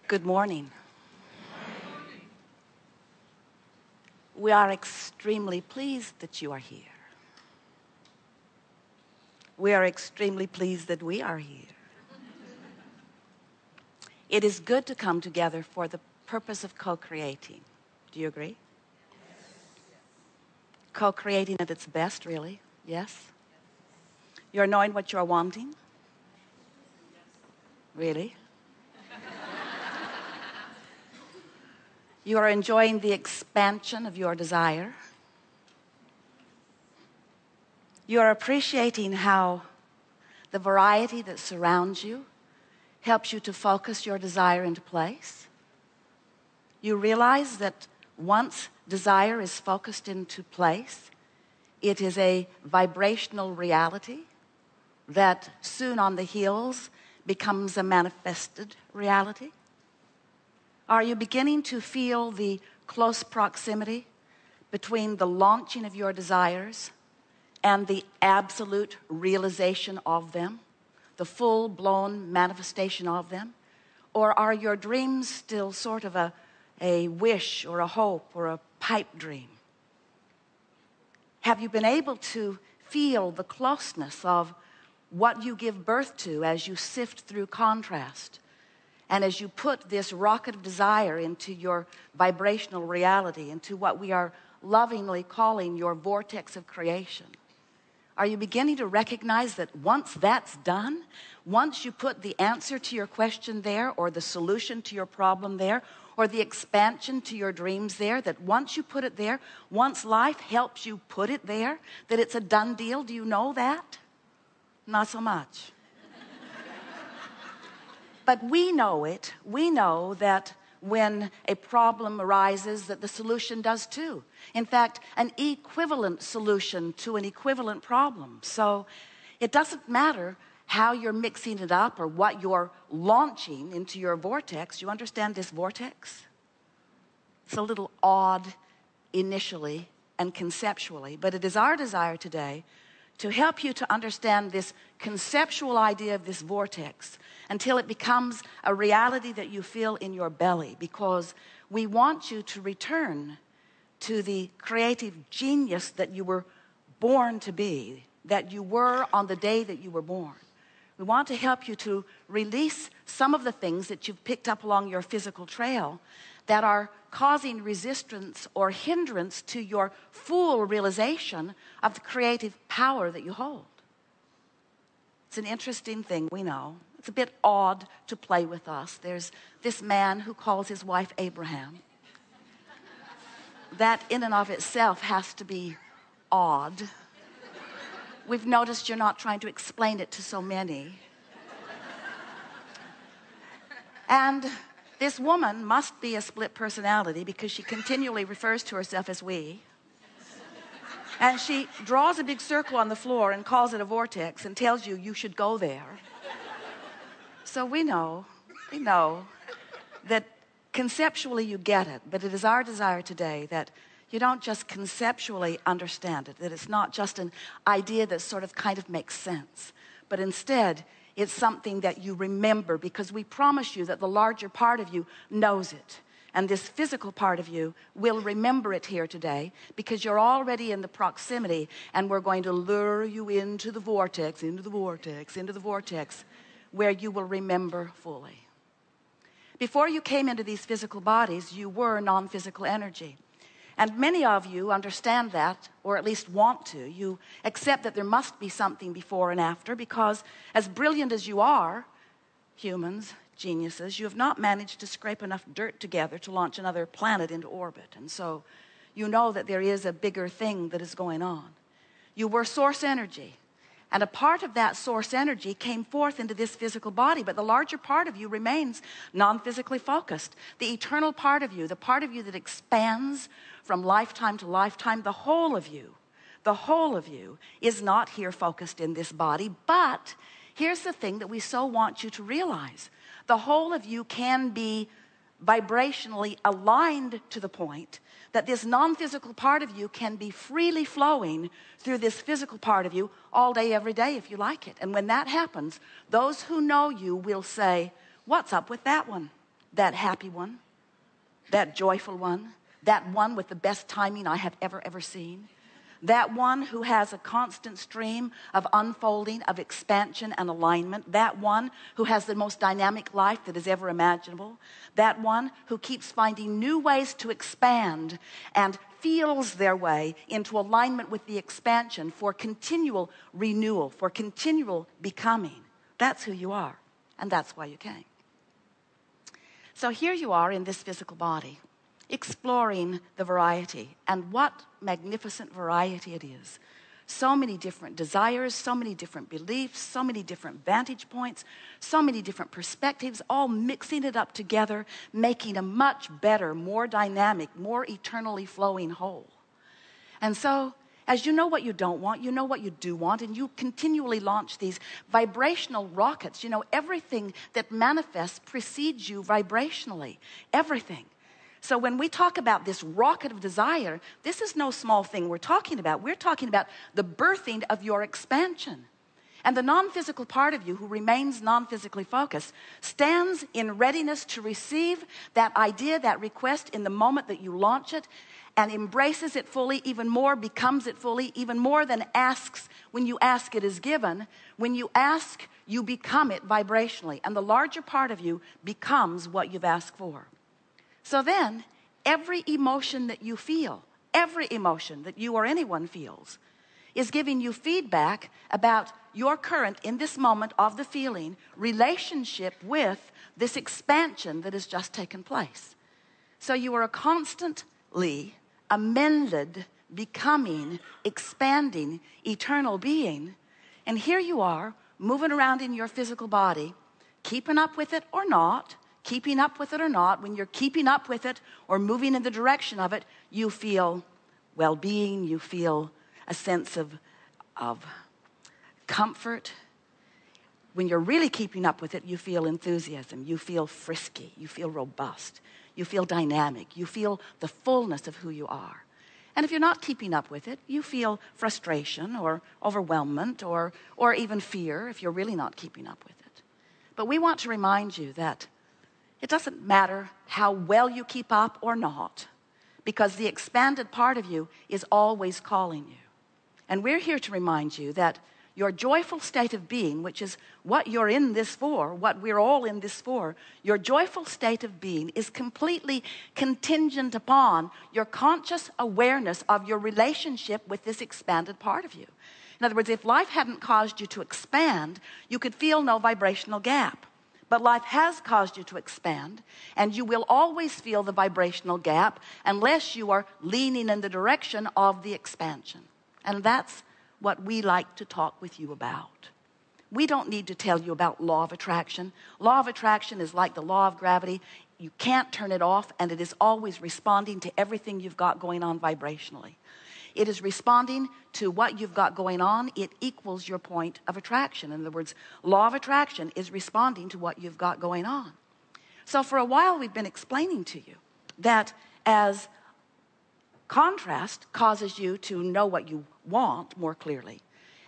Good morning. We are extremely pleased that you are here. We are extremely pleased that we are here. It is good to come together for the purpose of co-creating. Do you agree? Co-creating at its best, really. Yes? You're knowing what you're wanting? Really? You are enjoying the expansion of your desire. You are appreciating how the variety that surrounds you helps you to focus your desire into place. You realize that once desire is focused into place, it is a vibrational reality that soon on the heels becomes a manifested reality. Are you beginning to feel the close proximity between the launching of your desires and the absolute realization of them, the full-blown manifestation of them? Or are your dreams still sort of a wish or a hope or a pipe dream? Have you been able to feel the closeness of what you give birth to as you sift through contrast? And as you put this rocket of desire into your vibrational reality, into what we are lovingly calling your vortex of creation, are you beginning to recognize that once that's done, once you put the answer to your question there, or the solution to your problem there, or the expansion to your dreams there, that once you put it there, once life helps you put it there, that it's a done deal? Do you know that? Not so much. But we know it. We know that when a problem arises, that the solution does too. In fact, an equivalent solution to an equivalent problem. So it doesn't matter how you're mixing it up or what you're launching into your vortex. You understand this vortex? It's a little odd initially and conceptually, but it is our desire today to help you to understand this conceptual idea of this vortex until it becomes a reality that you feel in your belly, because we want you to return to the creative genius that you were born to be, that you were on the day that you were born. We want to help you to release some of the things that you've picked up along your physical trail that are causing resistance or hindrance to your full realization of the creative power that you hold. It's an interesting thing, we know. It's a bit odd to play with us. There's this man who calls his wife Abraham. That in and of itself has to be odd. We've noticed you're not trying to explain it to so many. And this woman must be a split personality, because she continually refers to herself as we. And she draws a big circle on the floor and calls it a vortex and tells you you should go there. So we know that conceptually you get it, but it is our desire today that you don't just conceptually understand it, that it's not just an idea that sort of kind of makes sense, but instead it's something that you remember, because we promise you that the larger part of you knows it. And this physical part of you will remember it here today, because you're already in the proximity, and we're going to lure you into the vortex, where you will remember fully. Before you came into these physical bodies, you were non-physical energy. And many of you understand that, or at least want to. You accept that there must be something before and after, because as brilliant as you are, humans, geniuses, you have not managed to scrape enough dirt together to launch another planet into orbit. And so you know that there is a bigger thing that is going on. You were source energy. And a part of that source energy came forth into this physical body, but the larger part of you remains non-physically focused. The eternal part of you, the part of you that expands from lifetime to lifetime, the whole of you is not here focused in this body. But here's the thing that we so want you to realize. The whole of you can be vibrationally aligned to the point that this non-physical part of you can be freely flowing through this physical part of you all day, every day, if you like it. And when that happens, those who know you will say, "What's up with that one? that happy one, that joyful one, that one with the best timing I have ever seen, that one who has a constant stream of unfolding, of expansion and alignment, that one who has the most dynamic life that is ever imaginable, that one who keeps finding new ways to expand and feels their way into alignment with the expansion for continual renewal, for continual becoming. That's who you are, and that's why you came. So here you are in this physical body, exploring the variety, and what magnificent variety it is. So many different desires, so many different beliefs, so many different vantage points, so many different perspectives, all mixing it up together, making a much better, more dynamic, more eternally flowing whole. And so, as you know what you don't want, you know what you do want, and you continually launch these vibrational rockets. You know, everything that manifests precedes you vibrationally, everything. So when we talk about this rocket of desire, this is no small thing we're talking about. We're talking about the birthing of your expansion. And the non-physical part of you who remains non-physically focused stands in readiness to receive that idea, that request in the moment that you launch it, and embraces it fully, even more, becomes it fully, even more than asks. When you ask, it is given. When you ask, you become it vibrationally. And the larger part of you becomes what you've asked for. So then, every emotion that you feel, every emotion that you or anyone feels, is giving you feedback about your current, in this moment of the feeling, relationship with this expansion that has just taken place. So you are a constantly amended, becoming, expanding, eternal being. And here you are, moving around in your physical body, keeping up with it or not, keeping up with it or not. When you're keeping up with it or moving in the direction of it, you feel well-being, you feel a sense of comfort. When you're really keeping up with it, you feel enthusiasm, you feel frisky, you feel robust, you feel dynamic, you feel the fullness of who you are. And if you're not keeping up with it, you feel frustration or overwhelmment or even fear if you're really not keeping up with it. But we want to remind you that it doesn't matter how well you keep up or not, because the expanded part of you is always calling you. And we're here to remind you that your joyful state of being, which is what you're in this for, what we're all in this for, your joyful state of being is completely contingent upon your conscious awareness of your relationship with this expanded part of you. In other words, if life hadn't caused you to expand, you could feel no vibrational gap. But life has caused you to expand, and you will always feel the vibrational gap unless you are leaning in the direction of the expansion. And that's what we like to talk with you about. We don't need to tell you about law of attraction. Law of attraction is like the law of gravity. You can't turn it off, and it is always responding to everything you've got going on vibrationally. It is responding to what you've got going on. It equals your point of attraction. In other words, law of attraction is responding to what you've got going on. So for a while, we've been explaining to you that as contrast causes you to know what you want more clearly,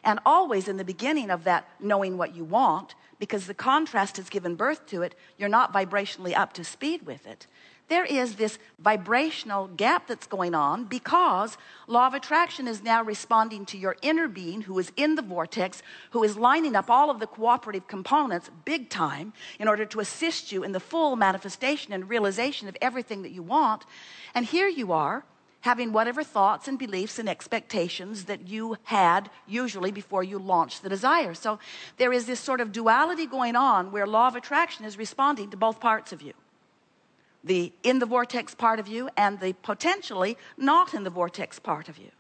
and always in the beginning of that knowing what you want, because the contrast has given birth to it, you're not vibrationally up to speed with it. There is this vibrational gap that's going on because law of attraction is now responding to your inner being who is in the vortex, who is lining up all of the cooperative components big time in order to assist you in the full manifestation and realization of everything that you want. And here you are, having whatever thoughts and beliefs and expectations that you had usually before you launched the desire. So there is this sort of duality going on where law of attraction is responding to both parts of you. The in the vortex part of you and the potentially not in the vortex part of you.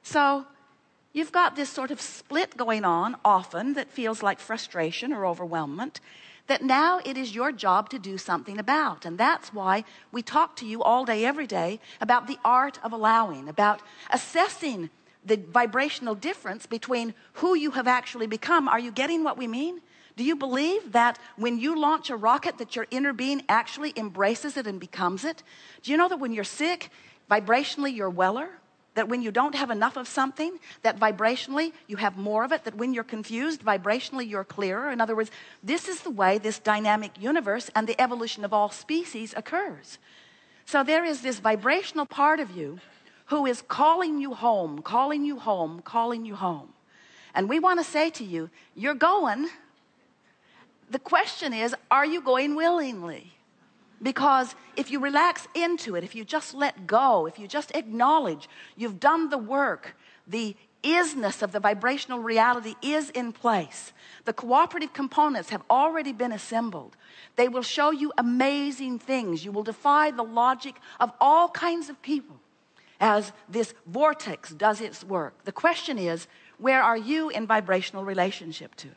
So you've got this sort of split going on often that feels like frustration or overwhelmment that now it is your job to do something about. And that's why we talk to you all day, every day about the art of allowing, about assessing the vibrational difference between who you have actually become. Are you getting what we mean? Do you believe that when you launch a rocket that your inner being actually embraces it and becomes it? Do you know that when you're sick, vibrationally you're weller? that when you don't have enough of something, that vibrationally you have more of it, that when you're confused, vibrationally you're clearer. In other words, this is the way this dynamic universe and the evolution of all species occurs. So there is this vibrational part of you who is calling you home, calling you home, calling you home. And we want to say to you, you're going. The question is, are you going willingly? Because if you relax into it, if you just let go, if you just acknowledge you've done the work, the isness of the vibrational reality is in place. The cooperative components have already been assembled. They will show you amazing things. You will defy the logic of all kinds of people as this vortex does its work. The question is, where are you in vibrational relationship to it?